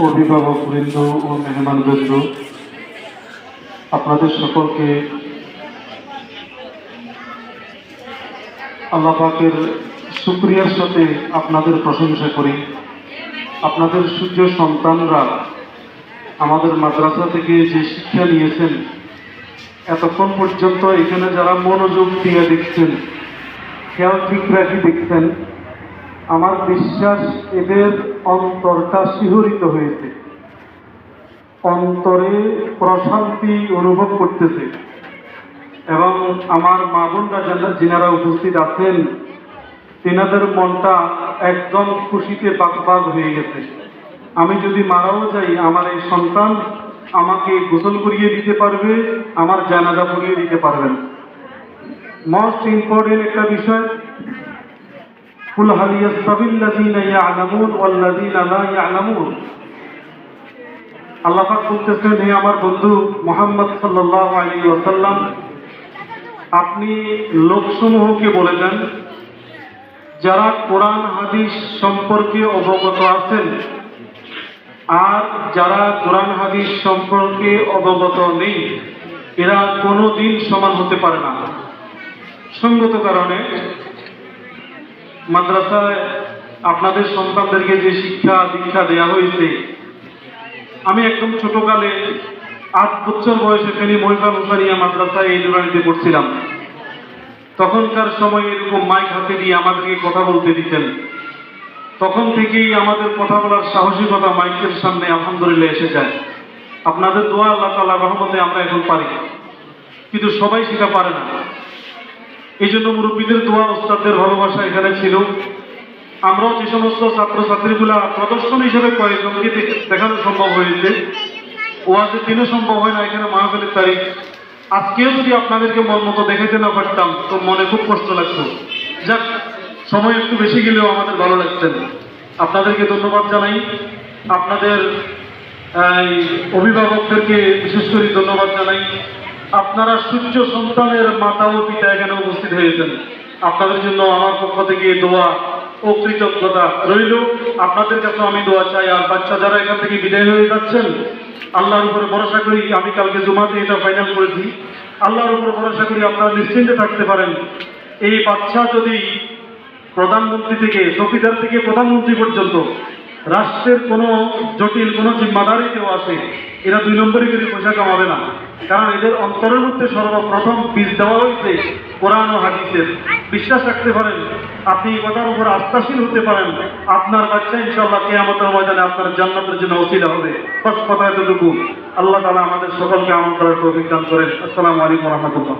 অভিভাবকবৃন্দ ও মেহমানবৃন্দ, আপনাদের সকলকে আল্লাহ পাকের শুকরিয়ার সাথে আপনাদের প্রশংসা করি। আপনাদের সূর্য সন্তানরা আমাদের মাদ্রাসা থেকে যে শিক্ষা নিয়েছেন, এতক্ষণ পর্যন্ত এখানে যারা মনোযোগ দিয়ে দেখছেন, খেয়াল ঠিক রাখি দেখছেন, আমার বিশ্বাস এদের অন্তরটা শিহরিত হয়েছে, অন্তরে প্রশান্তি অনুভব করতেছে। এবং আমার মা বোনরা যিনারা উপস্থিত আছেন, তেনাদের মনটা একদম খুশিতে বাগবাগ হয়ে গেছে। আমি যদি মারাও যাই, আমার এই সন্তান আমাকে গোসল করিয়ে দিতে পারবে, আমার জানাজা পড়িয়ে দিতে পারবেন। মোস্ট ইম্পর্টেন্ট একটা বিষয়, কুল হাল ইয়াস্তাবিল্লাযীনা ইয়া'লামুন ওয়াল্লাযীনা লা ইয়া'লামুন। আল্লাহ পাক বলতেছেন, হে আমার বন্ধু মুহাম্মদ সাল্লাল্লাহু আলাইহি ওয়াসাল্লাম, আপনি লোকসমূহকে বলে দেন যারা কোরআন হাদিস সম্পর্কে অবগত আছেন আর যারা কোরআন হাদিস সম্পর্কে অবগত নেই, এরা কোনোদিন সমান হতে পারে না। সঙ্গত কারণে মাদ্রাসায় আপনাদের সন্তানদেরকে যে শিক্ষা দীক্ষা দেওয়া হয়েছে, আমি একদম ছোটকালে 8 বছর বয়সে ফেনী মহিফাল হুসাইনিয়া মাদ্রাসায় এই নুরানিতে পড়ছিলাম। তখনকার সময় এরকম মাইক হাতে দিয়ে আমাদেরকে কথা বলতে দিতেন। তখন থেকেই আমাদের কথা বলার সাহসিকতা মাইকের সামনে আলহামদুলিল্লাহ এসে যায়। আপনাদের দোয়া, আল্লাহ তাআলার রহমতে আমরা এখন পারি, কিন্তু সবাই সেটা পারে না। এই জন্য মুরব্বীদের দোয়া, ওস্তাদদের ভালোবাসা এখানে ছিল। আমরাও যে সমস্ত ছাত্রছাত্রীগুলা প্রদর্শন হিসেবে কয়েকজনকে দেখানো সম্ভব হয়েছে, ওয়াজের দিনে সম্ভব হয় না, এখানে মাহফিলের তারিখ। আজকেও যদি আপনাদেরকে মন মতো দেখাইতে না পারতাম তো মনে খুব কষ্ট লাগতো। যাক, সময় একটু বেশি গেলেও আমাদের ভালো লাগছে। আপনাদেরকে ধন্যবাদ জানাই, আপনাদের অভিভাবকদেরকে বিশেষ করে ধন্যবাদ জানাই। আপনারা সূর্য সন্তানের মাতা ও পিতা এখানে উপস্থিত হয়েছেন, আপনাদের জন্য আমার পক্ষ থেকে দোয়া ও কৃতজ্ঞতা রইল। আপনাদের কাছে আমি দোয়া চাই। আর বাচ্চা যারা এখান থেকে বিদায় হয়ে যাচ্ছেন, আল্লাহর উপরে ভরসা করি, আমি কালকে জুমাতে এটা ফাইনাল করেছি, আল্লাহর উপরে ভরসা করি আপনারা নিশ্চিন্তে থাকতে পারেন। এই বাচ্চা যদি প্রধানমন্ত্রী থেকে, চৌকিদার থেকে প্রধানমন্ত্রী পর্যন্ত রাষ্ট্রের কোনো জটিল কোনো জিম্মাদারিতেও আসে, এরা 2 নম্বরে করে পয়সা কামাবে না। কারণ এদের অন্তরের মধ্যে সর্বপ্রথম বীজ দেওয়া হয়েছে কোরআন ও হাদিসের। বিশ্বাস রাখতে পারেন, আপনি এই কথার উপর আস্থাশীল হতে পারেন, আপনার বাচ্চা ইনশাআল্লাহ কিয়ামতের ময়দানে আপনার জান্নাতের জন্য ওসিলা হবে। বাস কথা এতটুকু। আল্লাহ তাআলা আমাদের সকলকে আমল করার তৌফিক দান করেন। আসসালামু আলাইকুম ওয়া রাহমাতুল্লাহ।